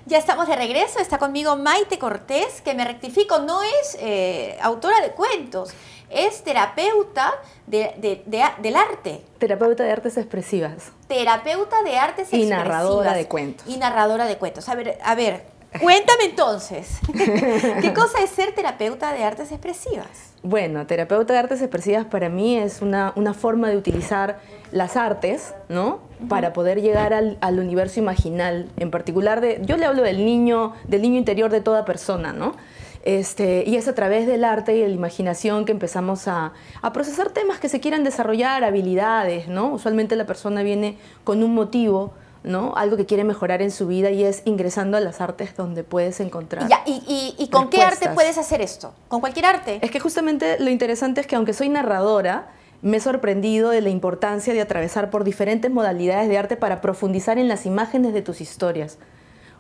Ya estamos de regreso, está conmigo Maite Cortés, que me rectifico, no es autora de cuentos, es terapeuta del arte. Terapeuta de artes expresivas. Terapeuta de artes expresivas. Y narradora de cuentos. Y narradora de cuentos. A ver, cuéntame entonces, ¿qué cosa es ser terapeuta de artes expresivas? Bueno, terapeuta de artes expresivas para mí es una forma de utilizar las artes, ¿no? Para poder llegar al universo imaginal, en particular yo le hablo del niño interior de toda persona, ¿no? Y es a través del arte y de la imaginación que empezamos a procesar temas que se quieran desarrollar, habilidades, ¿no? Usualmente la persona viene con un motivo, ¿no? Algo que quiere mejorar en su vida y es ingresando a las artes donde puedes encontrar ¿Y con qué arte puedes hacer esto? ¿Con cualquier arte? Es que justamente lo interesante es que aunque soy narradora, me he sorprendido de la importancia de atravesar por diferentes modalidades de arte para profundizar en las imágenes de tus historias.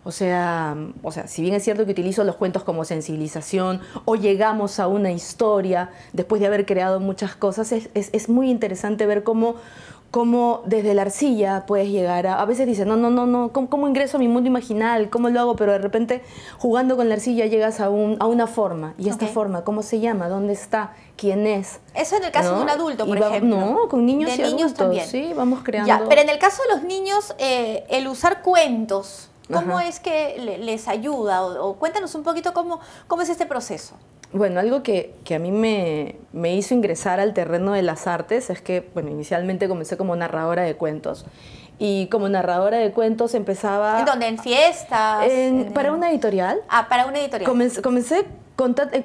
O sea, si bien es cierto que utilizo los cuentos como sensibilización o llegamos a una historia después de haber creado muchas cosas, es muy interesante ver cómo desde la arcilla puedes llegar a veces dices, no, ¿cómo ingreso a mi mundo imaginal? ¿Cómo lo hago? Pero de repente, jugando con la arcilla llegas a una forma. ¿Y esta forma cómo se llama? ¿Dónde está? ¿Quién es? Eso en el caso de un adulto, por ejemplo. No, con niños y niños adultos. También. Sí, vamos creando. Ya, pero en el caso de los niños, el usar cuentos, ¿cómo es que les ayuda? O cuéntanos un poquito cómo es este proceso. Bueno, algo que a mí me hizo ingresar al terreno de las artes es que, bueno, inicialmente comencé como narradora de cuentos. Y como narradora de cuentos empezaba... ¿En dónde? ¿En fiestas? Para una editorial. Ah, para una editorial. Comencé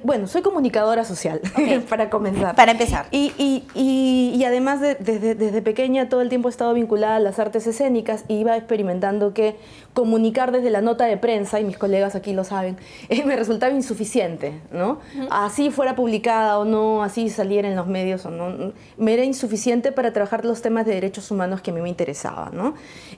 bueno, soy comunicadora social, para comenzar. Para empezar. Y además, desde pequeña todo el tiempo he estado vinculada a las artes escénicas y iba experimentando que comunicar desde la nota de prensa, y mis colegas aquí lo saben, me resultaba insuficiente, ¿no? Así fuera publicada o no, así saliera en los medios o no, me era insuficiente para trabajar los temas de derechos humanos que a mí me interesaban, ¿no?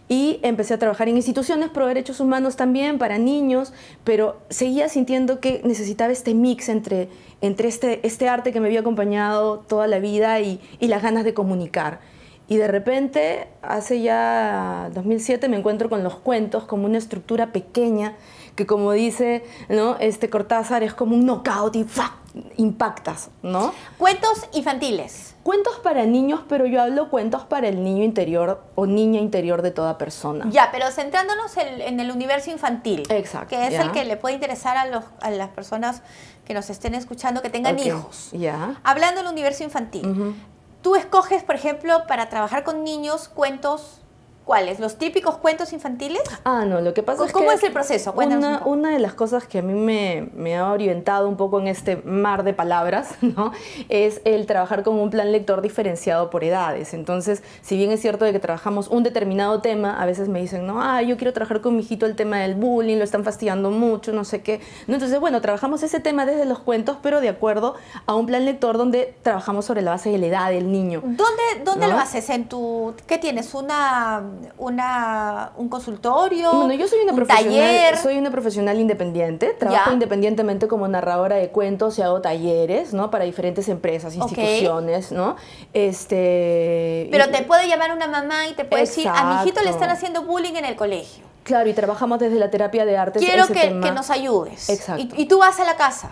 Y empecé a trabajar en instituciones pro derechos humanos también, para niños, pero seguía sintiendo que necesitaba este mix entre este arte que me había acompañado toda la vida y las ganas de comunicar. Y de repente, hace ya 2007, me encuentro con los cuentos como una estructura pequeña que, como dice, ¿no? Cortázar, es como un knockout y ¡fa! Impactas, ¿no? Cuentos infantiles. Cuentos para niños, pero yo hablo cuentos para el niño interior o niña interior de toda persona. Ya, pero centrándonos en el universo infantil. Exacto. Que es el que le puede interesar a las personas que nos estén escuchando, que tengan hijos. Ya. Hablando del universo infantil, tú escoges, por ejemplo, para trabajar con niños, cuentos... ¿Cuáles? ¿Los típicos cuentos infantiles? Ah, no, lo que pasa es que... ¿Cómo es el proceso? Cuéntanos una de las cosas que a mí me ha orientado un poco en este mar de palabras, ¿no? Es el trabajar con un plan lector diferenciado por edades. Entonces, si bien es cierto de que trabajamos un determinado tema, a veces me dicen, no, yo quiero trabajar con mi hijito el tema del bullying, lo están fastidiando mucho, no sé qué. ¿No? Entonces, bueno, trabajamos ese tema desde los cuentos, pero de acuerdo a un plan lector donde trabajamos sobre la base de la edad del niño. ¿Dónde lo haces? ¿Qué tienes? ¿Un consultorio? Bueno, yo soy un taller. Soy una profesional independiente, trabajo independientemente como narradora de cuentos y hago talleres, ¿no? Para diferentes empresas, instituciones, ¿no? Pero te puede llamar una mamá y te puede decir, a mi hijito le están haciendo bullying en el colegio. Claro, y trabajamos desde la terapia de artes. Quiero que nos ayudes. Exacto. Y tú vas a la casa.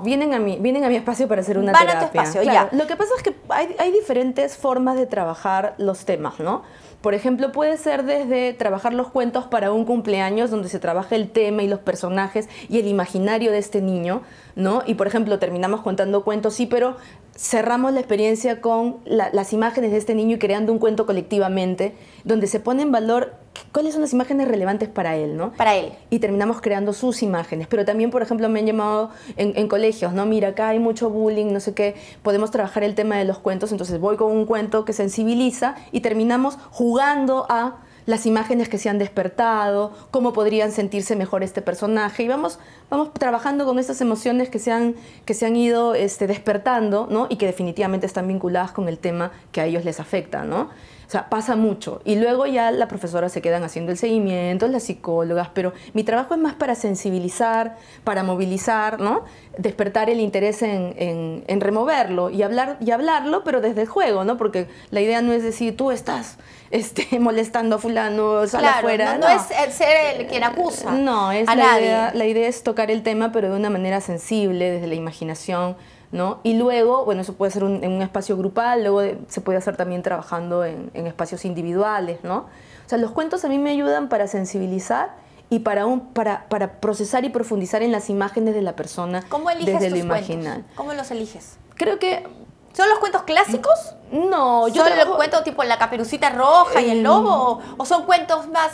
Vienen a mi espacio para hacer una terapia. Van a tu espacio, claro. Ya. Lo que pasa es que hay diferentes formas de trabajar los temas, ¿no? Por ejemplo, puede ser desde trabajar los cuentos para un cumpleaños, donde se trabaja el tema y los personajes y el imaginario de este niño, ¿no? Y, por ejemplo, terminamos contando cuentos, sí, pero cerramos la experiencia con las imágenes de este niño y creando un cuento colectivamente, donde se pone en valor cuáles son las imágenes relevantes para él, ¿no? Para él. Y terminamos creando sus imágenes. Pero también, por ejemplo, me han llamado en colegios, ¿no? Mira, acá hay mucho bullying, no sé qué, podemos trabajar el tema de los cuentos, entonces voy con un cuento que sensibiliza y terminamos jugando a las imágenes que se han despertado, cómo podrían sentirse mejor este personaje, y vamos trabajando con estas emociones que se han ido despertando, ¿no? Y que definitivamente están vinculadas con el tema que a ellos les afecta, ¿no? O sea, pasa mucho. Y luego ya las profesoras se quedan haciendo el seguimiento, las psicólogas, pero mi trabajo es más para sensibilizar, para movilizar, ¿no? Despertar el interés en removerlo y hablarlo, pero desde el juego, ¿no? Porque la idea no es decir, tú estás molestando a fulano, sal afuera. No es ser quien acusa no, es a nadie. La idea es tocar el tema, pero de una manera sensible, desde la imaginación, ¿no? Y luego, bueno, eso puede ser en un espacio grupal, luego se puede hacer también trabajando en espacios individuales, ¿no? O sea, los cuentos a mí me ayudan para sensibilizar y para procesar y profundizar en las imágenes de la persona. ¿Cómo eliges desde tus lo imaginal. cuentos? ¿Cómo los eliges? Creo que... ¿Son los cuentos clásicos? No, yo ¿Son los cuentos tipo La Caperucita Roja y el Lobo? ¿O son cuentos más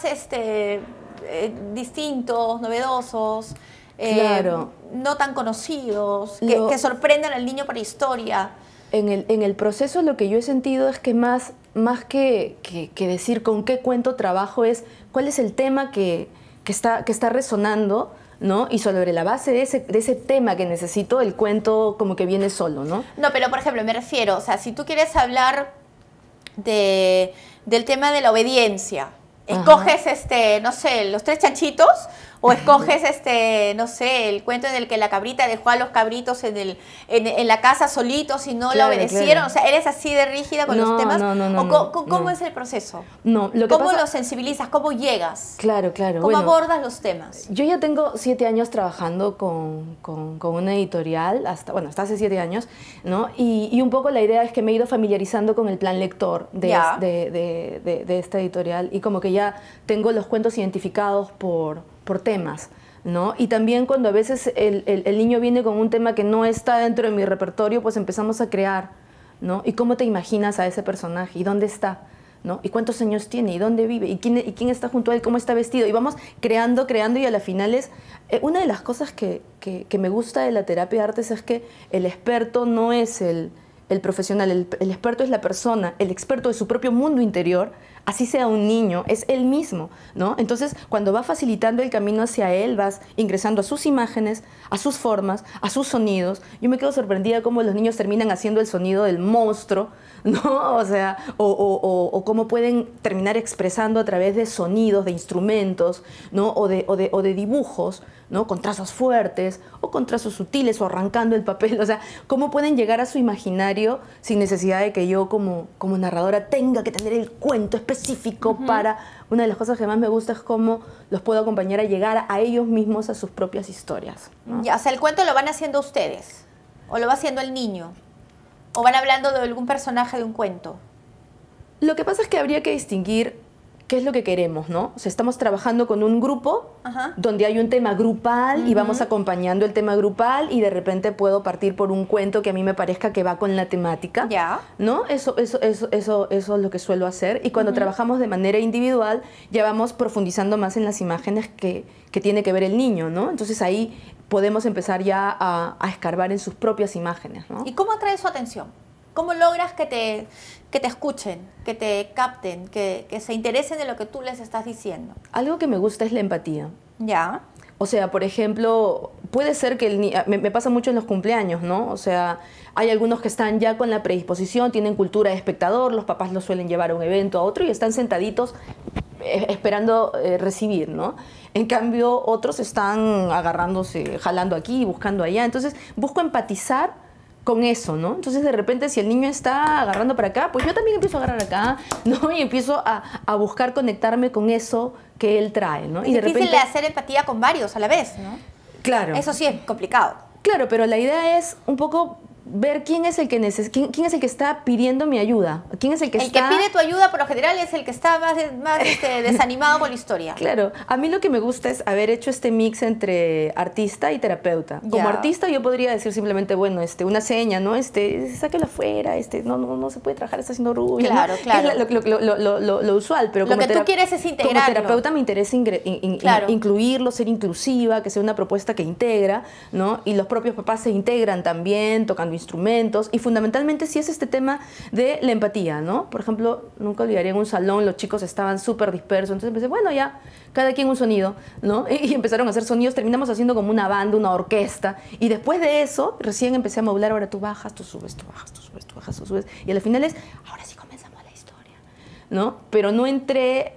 distintos, novedosos? Claro. No tan conocidos, que sorprendan al niño por historia. En el proceso lo que yo he sentido es que más que decir con qué cuento trabajo es cuál es el tema que está resonando, ¿no? Y sobre la base de ese tema que necesito, el cuento como que viene solo, ¿no? No, pero por ejemplo, me refiero, o sea, si tú quieres hablar del tema de la obediencia, escoges, no sé, Los Tres Chanchitos, o escoges, no sé, el cuento en el que la cabrita dejó a los cabritos en la casa solitos y no la obedecieron. Claro. O sea, ¿eres así de rígida con los temas? No. ¿Cómo es el proceso? No, ¿Cómo lo sensibilizas? ¿Cómo llegas? Claro. ¿Cómo abordas los temas? Yo ya tengo 7 años trabajando con una editorial, hasta hace 7 años, ¿no? Y un poco la idea es que me he ido familiarizando con el plan lector de esta editorial y como que ya tengo los cuentos identificados por temas, ¿no? Y también cuando a veces el niño viene con un tema que no está dentro de mi repertorio, pues empezamos a crear, ¿no? ¿Y cómo te imaginas a ese personaje? ¿Y dónde está? ¿No? ¿Y cuántos años tiene? ¿Y dónde vive? ¿Y quién está junto a él? ¿Cómo está vestido? Y vamos creando y a la final es... una de las cosas que me gusta de la terapia de artes es que el experto no es el profesional, el experto es la persona, el experto de su propio mundo interior, así sea un niño, es él mismo, ¿no? Entonces, cuando va facilitando el camino hacia él, vas ingresando a sus imágenes, a sus formas, a sus sonidos. Yo me quedo sorprendida cómo los niños terminan haciendo el sonido del monstruo, ¿no? O sea, o cómo pueden terminar expresando a través de sonidos, de instrumentos, ¿no? O de dibujos, ¿no? Con trazos fuertes o con trazos sutiles o arrancando el papel. O sea, cómo pueden llegar a su imaginario sin necesidad de que yo como narradora tenga que tener el cuento específico para... Una de las cosas que más me gusta es cómo los puedo acompañar a llegar a ellos mismos, a sus propias historias, ¿no? Ya, o sea, ¿el cuento lo van haciendo ustedes? ¿O lo va haciendo el niño? ¿O van hablando de algún personaje de un cuento? Lo que pasa es que habría que distinguir qué es lo que queremos, ¿no? O sea, estamos trabajando con un grupo donde hay un tema grupal y vamos acompañando el tema grupal y de repente puedo partir por un cuento que a mí me parezca que va con la temática, ¿no? Eso es lo que suelo hacer. Y cuando trabajamos de manera individual ya vamos profundizando más en las imágenes que tiene que ver el niño, ¿no? Entonces ahí podemos empezar ya a escarbar en sus propias imágenes, ¿no? ¿Y cómo atrae su atención? ¿Cómo logras que te escuchen, que te capten, que se interesen de lo que tú les estás diciendo? Algo que me gusta es la empatía. Ya. O sea, por ejemplo, puede ser que me pasa mucho en los cumpleaños, ¿no? O sea, hay algunos que están ya con la predisposición, tienen cultura de espectador, los papás los suelen llevar a un evento, a otro y están sentaditos esperando recibir, ¿no? En cambio, otros están agarrándose, jalando aquí, buscando allá. Entonces, busco empatizar con eso, ¿no? Entonces, de repente, si el niño está agarrando para acá, pues yo también empiezo a agarrar acá, ¿no? Y empiezo a buscar conectarme con eso que él trae, ¿no? Es difícil de hacer empatía con varios a la vez, ¿no? Claro. Eso sí es complicado. Claro, pero la idea es un poco ver quién es el que quién es el que está pidiendo mi ayuda, quién es el que está... El que pide tu ayuda por lo general es el que está más desanimado con la historia. Claro, a mí lo que me gusta es haber hecho este mix entre artista y terapeuta. Como artista yo podría decir simplemente, bueno, una seña, ¿no? Sáquelo afuera, no se puede trabajar, está haciendo rubia, claro, ¿no? Claro. Es lo usual, pero lo que tú quieres es integrarlo. Como terapeuta me interesa incluirlo, ser inclusiva, que sea una propuesta que integra, ¿no? Y los propios papás se integran también, tocando instrumentos, y fundamentalmente sí es este tema de la empatía, ¿no? Por ejemplo, nunca olvidaría en un salón, los chicos estaban súper dispersos, entonces empecé, bueno, ya, cada quien un sonido, ¿no? Y empezaron a hacer sonidos, terminamos haciendo como una banda, una orquesta, y después de eso, recién empecé a modular, ahora tú bajas, tú subes, tú bajas, tú subes, tú bajas, tú subes, y al final es, ahora sí comenzamos la historia, ¿no? Pero no entré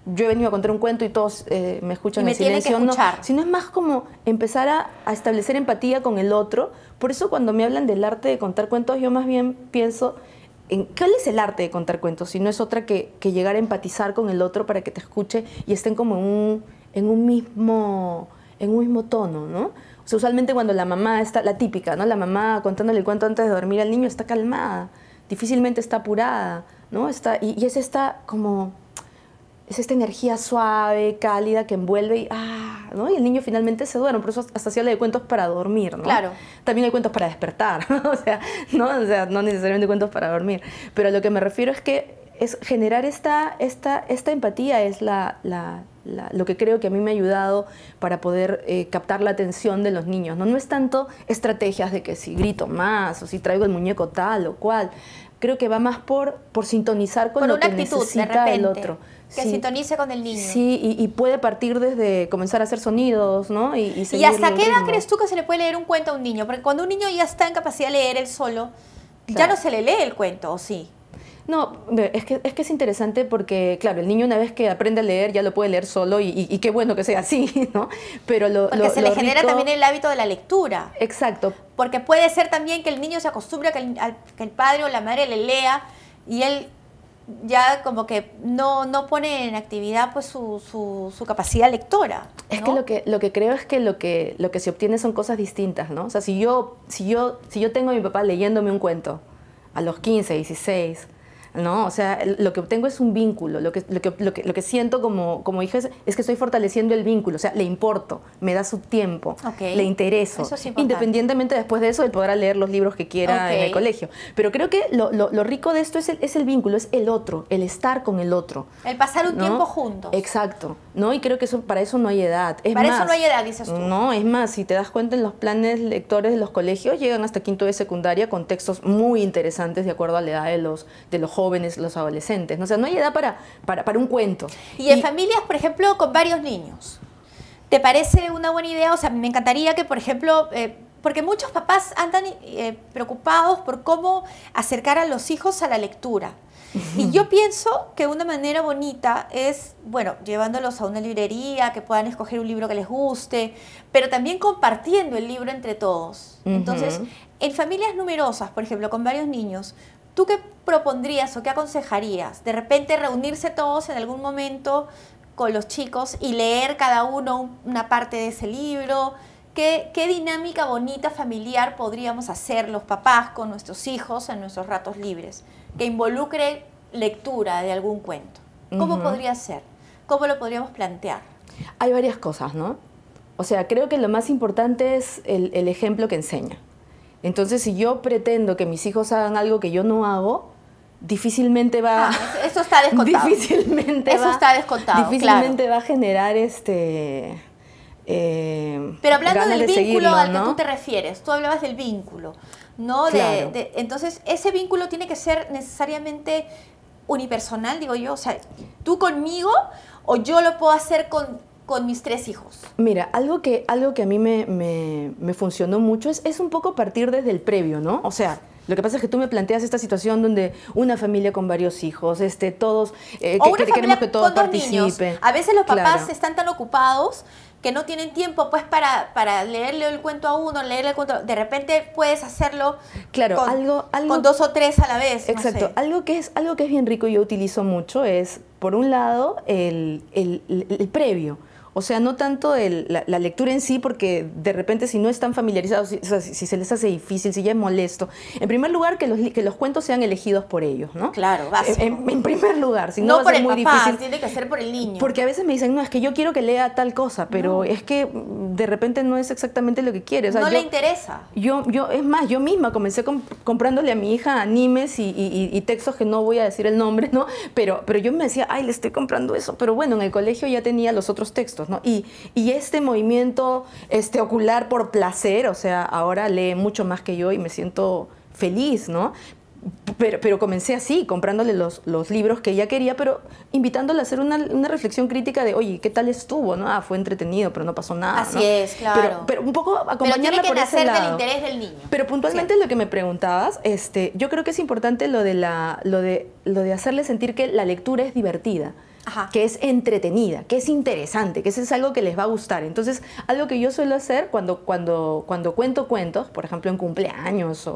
yo he venido a contar un cuento y todos me escuchan en silencio, no, sino es más como empezar a establecer empatía con el otro. Por eso cuando me hablan del arte de contar cuentos, yo más bien pienso en ¿cuál es el arte de contar cuentos? Si no es otra que llegar a empatizar con el otro para que te escuche y estén como en un mismo tono, ¿no? O sea, usualmente cuando la mamá está, la típica, ¿no? La mamá contándole el cuento antes de dormir al niño está calmada, difícilmente está apurada, ¿no? Y es esta energía suave, cálida, que envuelve ¿no? Y el niño finalmente se duerme. Por eso hasta se habla de cuentos para dormir, ¿no? Claro. También hay cuentos para despertar, o sea, no necesariamente cuentos para dormir. Pero a lo que me refiero es que es generar esta empatía es lo que creo que a mí me ha ayudado para poder captar la atención de los niños, ¿no? No es tanto estrategias de que si grito más o si traigo el muñeco tal o cual. Creo que va más por sintonizar con lo que necesita el otro. Que sintonice con el niño. Sí, y puede partir desde comenzar a hacer sonidos, ¿no? ¿Y hasta qué edad crees tú que se le puede leer un cuento a un niño? Porque cuando un niño ya está en capacidad de leer él solo, ya no se le lee el cuento, ¿o sí? No, es que es interesante porque, claro, el niño una vez que aprende a leer ya lo puede leer solo y qué bueno que sea así, ¿no? Pero porque se le genera también el hábito de la lectura. Exacto. Porque puede ser también que el niño se acostumbre a que el padre o la madre le lea y él ya como que no pone en actividad pues su capacidad lectora, ¿no? Es que lo que creo es que lo que se obtiene son cosas distintas, ¿no? O sea, si yo tengo a mi papá leyéndome un cuento a los 15, 16, ¿no? O sea, lo que obtengo es un vínculo. Lo que siento como hija es que estoy fortaleciendo el vínculo. O sea, le importo, me da su tiempo, le intereso. Eso es importante. Independientemente después de eso, él podrá leer los libros que quiera en el colegio. Pero creo que lo rico de esto es el vínculo, es el otro, el estar con el otro. El pasar un tiempo juntos. Exacto, ¿no? Y creo que para eso no hay edad. Para eso no hay edad, dices tú. No, es más, si te das cuenta, en los planes lectores de los colegios llegan hasta quinto de secundaria con textos muy interesantes de acuerdo a la edad de los jóvenes, los adolescentes, ¿no? O sea, no hay edad para un cuento. Y en familias, por ejemplo, con varios niños, ¿te parece una buena idea? O sea, me encantaría que, por ejemplo, porque muchos papás andan preocupados por cómo acercar a los hijos a la lectura. Y yo pienso que una manera bonita es, bueno, llevándolos a una librería, que puedan escoger un libro que les guste, pero también compartiendo el libro entre todos. Entonces, en familias numerosas, por ejemplo, con varios niños, ¿tú qué propondrías o qué aconsejarías? De repente reunirse todos en algún momento con los chicos y leer cada uno una parte de ese libro. ¿Qué dinámica bonita familiar podríamos hacer los papás con nuestros hijos en nuestros ratos libres? Que involucre lectura de algún cuento. ¿Cómo podría ser? ¿Cómo lo podríamos plantear? Hay varias cosas, ¿no? O sea, creo que lo más importante es el ejemplo que enseña. Entonces, si yo pretendo que mis hijos hagan algo que yo no hago, difícilmente va... eso está descontado. Difícilmente va a generar pero hablando del vínculo al que tú te refieres, tú hablabas del vínculo, ¿no? Claro. Entonces, ese vínculo tiene que ser necesariamente unipersonal, digo yo. O sea, tú conmigo o yo lo puedo hacer con mis 3 hijos. Mira, algo que a mí me funcionó mucho es un poco partir desde el previo, ¿no? O sea, lo que pasa es que tú me planteas esta situación donde una familia con varios hijos, todos, queremos que todos participen. A veces los papás están tan ocupados que no tienen tiempo pues para leerle el cuento a uno, leerle el cuento. De repente puedes hacerlo con 2 o 3 a la vez. Exacto. No sé. Algo que es bien rico y yo utilizo mucho es, por un lado, el previo. O sea, no tanto la lectura en sí, porque de repente si no están familiarizados, o sea, si se les hace difícil, si ya es molesto. En primer lugar, que los cuentos sean elegidos por ellos, ¿no? Claro, básico. En primer lugar, si no va a ser muy difícil. No por el papá, tiene que ser por el niño. Porque a veces me dicen, no, es que yo quiero que lea tal cosa, pero es que de repente no es exactamente lo que quiere. O sea, no le interesa. Es más, yo misma comencé comprándole a mi hija animes y textos que no voy a decir el nombre, ¿no? Pero yo me decía, ay, le estoy comprando eso. Pero bueno, en el colegio ya tenía los otros textos, ¿no? Y este movimiento ocular por placer, o sea, ahora lee mucho más que yo y me siento feliz, ¿no? Pero comencé así, comprándole los libros que ella quería, pero invitándola a hacer una reflexión crítica de, oye, ¿qué tal estuvo? ¿No? Ah, fue entretenido, pero no pasó nada. Así ¿no? es, claro. Pero un poco acompañarla pero tiene que por ese nacer lado. del interés del niño. Pero puntualmente lo que me preguntabas, yo creo que es importante lo de hacerle sentir que la lectura es divertida. Ajá. Que es entretenida, que es interesante, que eso es algo que les va a gustar. Entonces, algo que yo suelo hacer cuando cuento cuentos, por ejemplo, en cumpleaños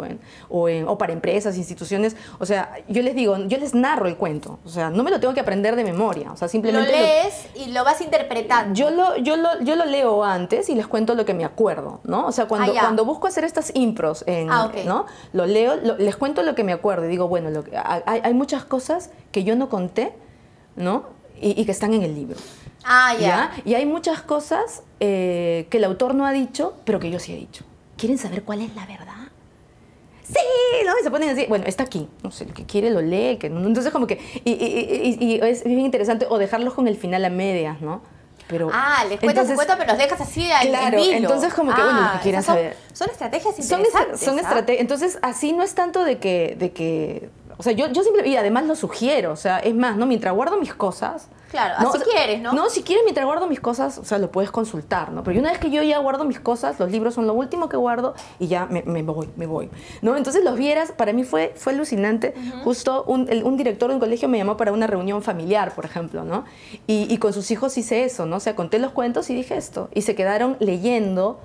o para empresas, instituciones, o sea, yo les digo, yo les narro el cuento, o sea, no me lo tengo que aprender de memoria, o sea, simplemente... Lo lees y lo vas interpretando. Yo lo leo antes y les cuento lo que me acuerdo, ¿no? O sea, cuando busco hacer estas impros, okay. ¿no? Lo leo, les cuento lo que me acuerdo y digo, bueno, hay muchas cosas que yo no conté, ¿no? Y que están en el libro. ¿Ya? Y hay muchas cosas que el autor no ha dicho, pero que yo sí he dicho. ¿Quieren saber cuál es la verdad? Sí, ¿no? Y se ponen así, bueno, está aquí. No sé, el que quiere lo lee, el que no. Entonces como que, y es bien interesante, o dejarlos con el final a medias, ¿no? Pero, les cuentas un cuento, pero los dejas así en vilo. Entonces como que, bueno, los que quieran saber. Son estrategias interesantes. Son estrategias. Entonces, así no es tanto de que o sea, yo simplemente, y además lo sugiero, o sea, es más, ¿no? Mientras guardo mis cosas... Claro, ¿no? así quieres, ¿no? No, si quieres, mientras guardo mis cosas, o sea, lo puedes consultar, ¿no? Pero una vez que yo ya guardo mis cosas, los libros son lo último que guardo y ya me voy, ¿no? Entonces los vieras, para mí fue alucinante. Justo un director de un colegio me llamó para una reunión familiar, por ejemplo, ¿no? Y con sus hijos hice eso, ¿no? O sea, conté los cuentos y dije esto. Y se quedaron leyendo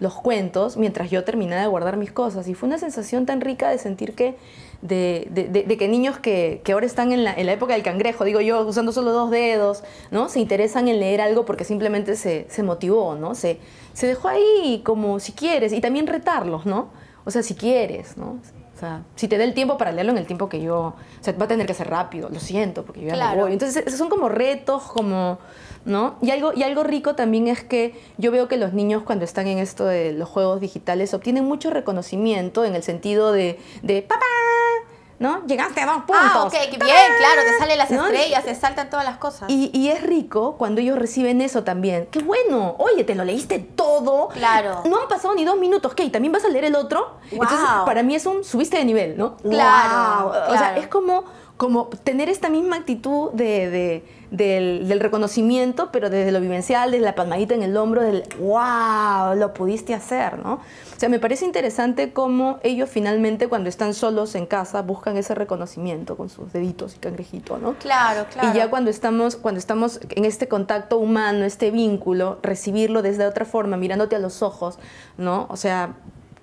los cuentos mientras yo terminaba de guardar mis cosas. Y fue una sensación tan rica de sentir que de que niños que ahora están en la época del cangrejo, digo yo, usando solo 2 dedos, ¿no? Se interesan en leer algo porque simplemente se motivó, ¿no? Se dejó ahí como si quieres, y también retarlos, ¿no? O sea, si quieres, ¿no? O sea, si te da el tiempo para leerlo en el tiempo que yo... O sea, va a tener que ser rápido, lo siento, porque yo ya me voy. Entonces, esos son como retos, como... ¿no? Y algo rico también es que yo veo que los niños cuando están en esto de los juegos digitales obtienen mucho reconocimiento en el sentido de ¡papá! ¿No? Llegaste a 2 puntos. Ah, ok, qué bien, claro, te salen las estrellas, te saltan todas las cosas. Y es rico cuando ellos reciben eso también. ¡Qué bueno! Oye, te lo leíste todo. Claro. No han pasado ni 2 minutos. ¿Qué? ¿También vas a leer el otro? Wow. Entonces, para mí es subiste de nivel, ¿no? Claro. Wow. Claro. O sea, es como tener esta misma actitud del reconocimiento, pero desde lo vivencial, desde la palmadita en el hombro, del ¡wow! Lo pudiste hacer, ¿no? O sea, me parece interesante cómo ellos finalmente, cuando están solos en casa, buscan ese reconocimiento con sus deditos y cangrejito, ¿no? Claro, claro. Y ya cuando estamos en este contacto humano, este vínculo, recibirlo desde otra forma, mirándote a los ojos, ¿no? O sea,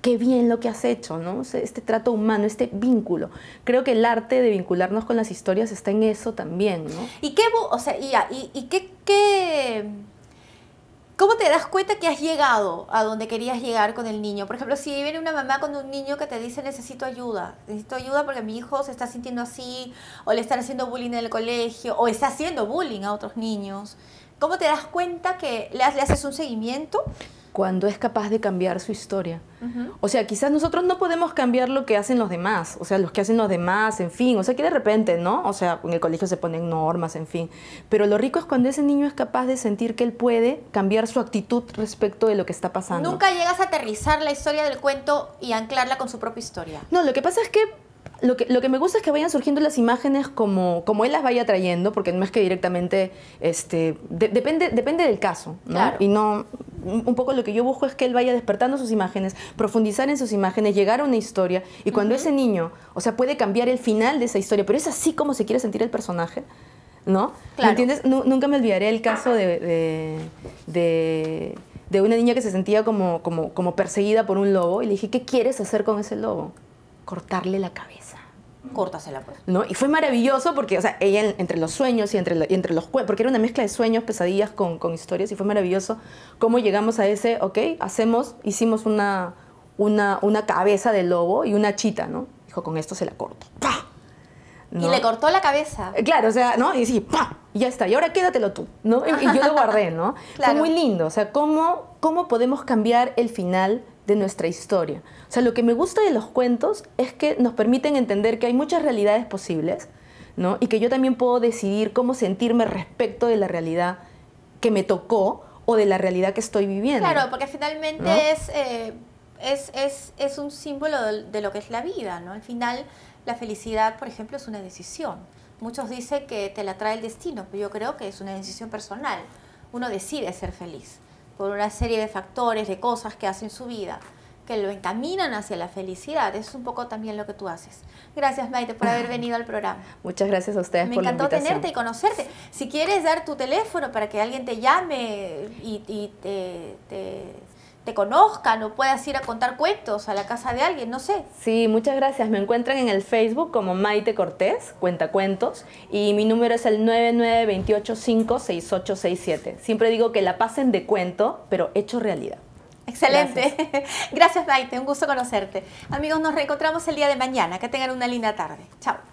qué bien lo que has hecho, ¿no? O sea, este trato humano, este vínculo. Creo que el arte de vincularnos con las historias está en eso también, ¿no? ¿Y qué, o sea, cómo te das cuenta que has llegado a donde querías llegar con el niño? Por ejemplo, si viene una mamá con un niño que te dice necesito ayuda porque mi hijo se está sintiendo así, o le están haciendo bullying en el colegio, o está haciendo bullying a otros niños. ¿Cómo te das cuenta que le haces un seguimiento? Cuando es capaz de cambiar su historia. O sea, quizás nosotros no podemos cambiar lo que hacen los demás, o sea, los que hacen los demás, en fin, o sea, que de repente, ¿no? O sea, en el colegio se ponen normas, en fin. Pero lo rico es cuando ese niño es capaz de sentir que él puede cambiar su actitud respecto de lo que está pasando. Nunca llegas a aterrizar la historia del cuento y anclarla con su propia historia. No, lo que pasa es que lo que me gusta es que vayan surgiendo las imágenes como él las vaya trayendo, porque no es que directamente, depende del caso, ¿no? Claro. Y no, un poco lo que yo busco es que él vaya despertando sus imágenes, profundizar en sus imágenes, llegar a una historia, y cuando ese niño, o sea, puede cambiar el final de esa historia, pero es así como se quiere sentir el personaje, ¿no? Claro. ¿Me entiendes? Nunca me olvidaré el caso de una niña que se sentía como perseguida por un lobo, y le dije, ¿qué quieres hacer con ese lobo? Cortarle la cabeza. Córtasela, pues. ¿No? Y fue maravilloso porque, o sea, ella entre los sueños y entre los cuentos, porque era una mezcla de sueños, pesadillas con historias, y fue maravilloso cómo llegamos a ese, ok, hicimos una cabeza de lobo y una chita, ¿no? Dijo, con esto se la corto. ¡Pah! ¿No? Y le cortó la cabeza. Claro, o sea, ¿no? Y sí, ¡pah! Y ya está, y ahora quédatelo tú, ¿no? Y yo lo guardé, ¿no? Claro. Fue muy lindo, o sea, cómo podemos cambiar el final de nuestra historia. O sea, lo que me gusta de los cuentos es que nos permiten entender que hay muchas realidades posibles, ¿no? Y que yo también puedo decidir cómo sentirme respecto de la realidad que me tocó o de la realidad que estoy viviendo. Claro, porque finalmente, ¿no? es un símbolo de lo que es la vida, ¿no? Al final, la felicidad, por ejemplo, es una decisión. Muchos dicen que te la trae el destino, pero yo creo que es una decisión personal. Uno decide ser feliz por una serie de factores, de cosas que hace en su vida, que lo encaminan hacia la felicidad. Es un poco también lo que tú haces. Gracias, Maite, por haber venido al programa. Muchas gracias a ustedes por la invitación. Me encantó tenerte y conocerte. Si quieres dar tu teléfono para que alguien te llame y te conozcan o puedas ir a contar cuentos a la casa de alguien, no sé. Sí, muchas gracias. Me encuentran en el Facebook como Maite Cortés, Cuentacuentos, y mi número es el 992856867. Siempre digo que la pasen de cuento, pero hecho realidad. Excelente. Gracias, Maite. Un gusto conocerte. Amigos, nos reencontramos el día de mañana. Que tengan una linda tarde. Chao.